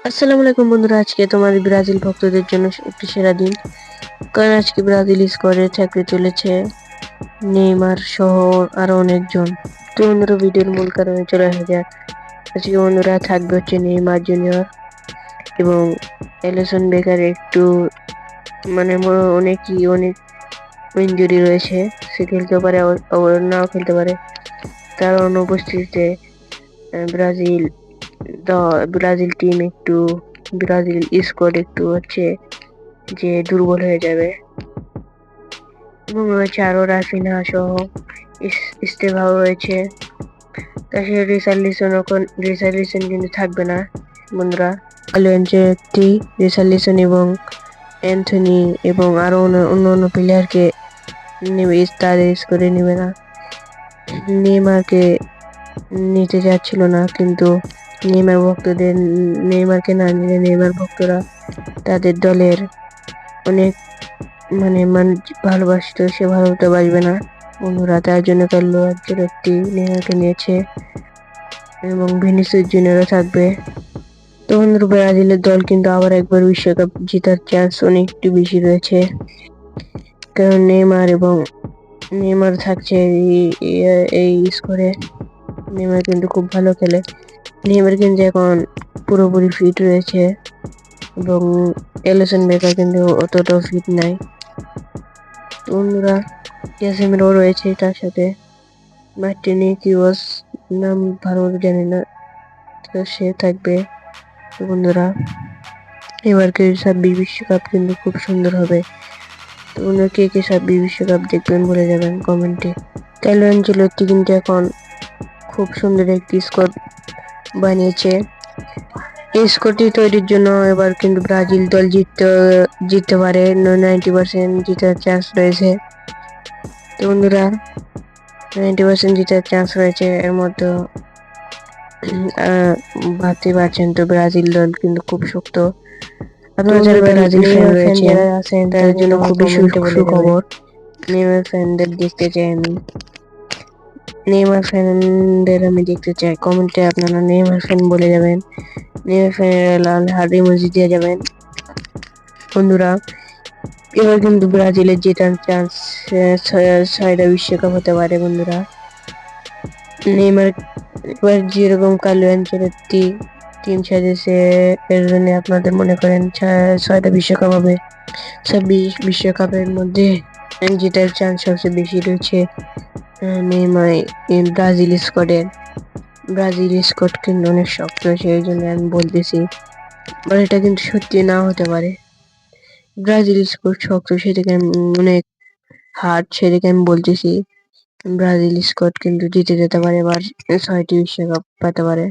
আসসালামু আলাইকুম বন্ধুরা, আজকে তোমাদের ব্রাজিল ভক্তদের জন্য একটি সেরা দিন। কারণ আজকে ব্রাজিল স্কোয়াডে থাকতে চলেছে নেইমার সহ আরো অনেকজন। তো বন্ধুরা, ভিডিওর মূল কারণে চলে আসা যাক। আজকে বন্ধুরা থাকবে হচ্ছে নেইমার জুনিয়র এবং এলিসন বেকার একটু অনেক ইনজুরি রয়েছে। সে খেলতে পারে, আবার নাও খেলতে পারে। তার অনুপস্থিতিতে ব্রাজিল ব্রাজিল টিম একটু ব্রাজিল স্কোয়াড একটু হচ্ছে যে দুর্বল হয়ে যাবে। এবং রয়েছে আরো রাফিনা সহ ইস্তেভাও রয়েছে। তাছাড়া রিসার্লিসন কিন্তু থাকবে না বন্ধুরা। আলোয়েন্সেটি, রিসার্লিসন এবং অ্যান্থনি এবং আরো অন্য প্লেয়ারকে নেবে, তাদের স্কোরে নেবে না। নেইমারকে নিতে যাচ্ছিল না, কিন্তু নেইমারকে না নিলে নেইমার ভক্তরা তাদের দলের অনেক মানে ভালোবাসতো, সে ভালোবাসতে বাসবে না বন্ধুরা। তার জন্য কার্লো আনচেলত্তি নেইমারকে নিয়েছে এবং ভিনিসিয়াস জুনিয়রও থাকবে। তো বন্ধুরা, ব্রাজিলের দল কিন্তু আবার একবার বিশ্বকাপ জেতার চান্স অনেকটি বেশি রয়েছে, কারণ নেইমার থাকছে এই স্কোরে। নেইমার কিন্তু খুব ভালো খেলে। নেইমার কিন্তু এখন পুরোপুরি ফিট রয়েছে এবং এলিসন বেকার কিন্তু অতটাও ফিট নাই। বন্ধুরা, ক্যাসেমিরো রয়েছে তার সাথে। মার্টিনিকিওস নাম ভালো জানি না, তো সে থাকবে। তো বন্ধুরা, এবারকে 26 বিশ্বকাপ কিন্তু খুব সুন্দর হবে। তো বন্ধুরা, কে কে 26 বিশ্বকাপ দেখবেন বলে যাবেন কমেন্টে। কার্লো আনচেলত্তি কিন্তু এখন খুব সুন্দর একটি স্কোয়াড বানিয়েছে। এই স্কোরটি তৈরির জন্য এবার কিন্তু ব্রাজিল দল জিততে পারে, 90% জিতার চান্স রয়েছে। তো বন্ধুরা, 90% জিতার চান্স রয়েছে। এর মধ্যে ভাবতেই পারছেন তো, ব্রাজিল দল কিন্তু খুব শক্ত। আপনারা যারা ব্রাজিল ফ্যান রয়েছেন তাদের জন্য খুবই সুখবর। নেইমার ফ্যানদের দেখতে চাই আমি, নেইমার ফ্যানদের আমি দেখতে চাই। কমেন্টে আপনারা নেইমার ফ্যান বলে যাবেন, নেইমার ফ্যানেরা লাল হার্ট ইমোজি দিয়ে যাবেন। বন্ধুরা, এবার কিন্তু ব্রাজিলের জেতার চান্স 6টা বিশ্বকাপ হতে পারে বন্ধুরা। নেইমার এবার যেরকম কার্লো আনচেলত্তি টিম সাজেছে, এর জন্য আপনাদের মনে করেন 6টা বিশ্বকাপ হবে। 26 বিশ্বকাপের মধ্যে জেতার চান্স সবচেয়ে বেশি রয়েছে নেইমার ব্রাজিল স্কোয়াড কিন্তু অনেক শক্ত, সেই জন্য আমি বলতেছি। এটা কিন্তু সত্যি নাও হতে পারে। ব্রাজিল স্কোয়াড শক্ত সেদিকে অনেক হার্ড, সেদিকে আমি বলতেছি। ব্রাজিল স্কোয়াড কিন্তু জিতে যেতে পারে, এবার 6টি বিশ্বকাপ পেতে পারে।